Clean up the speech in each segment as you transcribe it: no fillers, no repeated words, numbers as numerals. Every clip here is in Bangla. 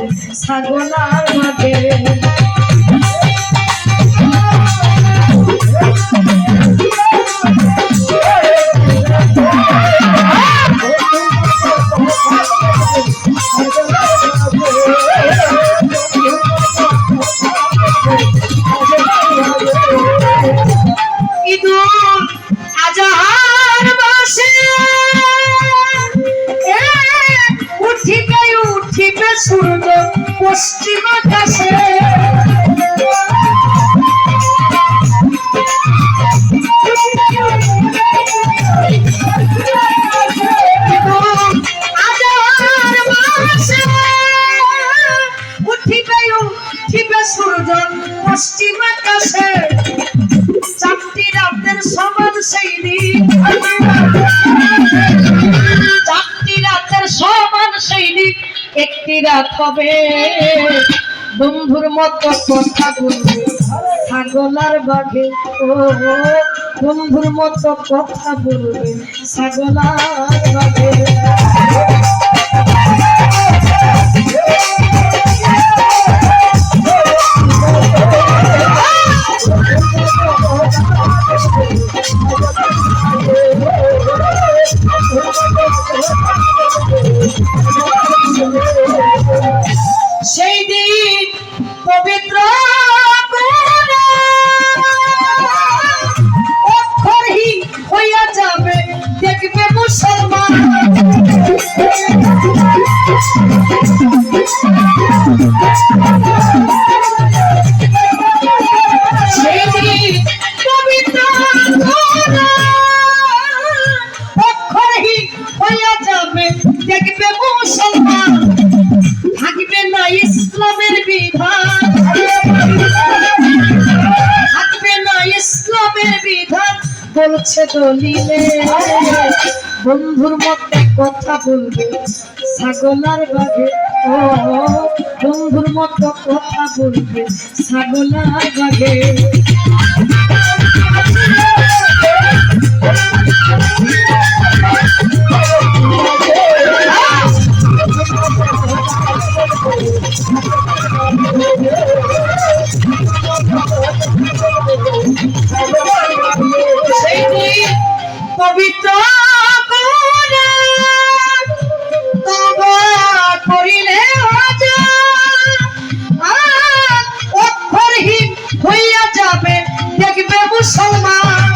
বলবে ছাগলার বাগে সূর্য পশ্চিম আকাশে উঠিবে সূর্য পশ্চিম আকাশে চারটি রাতের সমান সেই দিন চারটি রাতের সমান সেই দিন একটি রাত হবে বন্ধুর মতো কথা বলবে ছাগলার বাঘে ও বন্ধুর মতো কথা বলবে ছাগলার বাঘে সেই দিন পবিত্র অক্ষরহীন হইয়া যাবে দেখবে মুসলমান সেই দিন পবিত্র অক্ষরহীন হইয়া যাবে দেখবে মুসলমান থাকবে না ইসলামের বিধান থাকবে না ইসলামের বিধান বলছে দলিলে বন্ধুর মতো কথা বলবে ছাগলার বাঘে ও বন্ধুর মতো কথা বলবে ছাগলার বাঘে পবিত্র করিলে অক্ষরহীন হইয়া যাবে দেখবে মুসলমান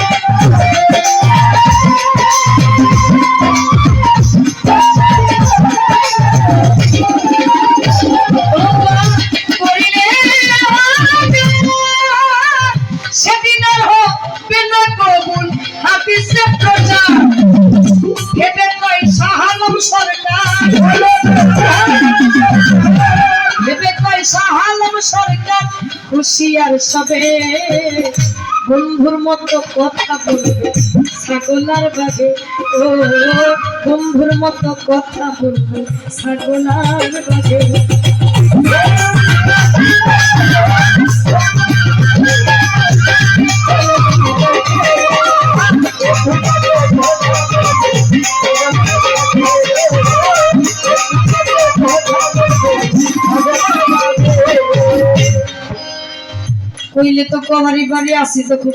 সেদিন আর হবে না কবুল হাফিজে প্রচার ভেবে কয় শাহ আলম সরকার ভেবে কয় শাহ আলম সরকার হুঁশিয়ার সবে বন্ধুর মতো কথা বলবে ছাগলার বাঘে ও বন্ধুর মতো কথা বলবে ছাগলার বাঘে কইলে তো কমারি বাড়ি আসি তো খুব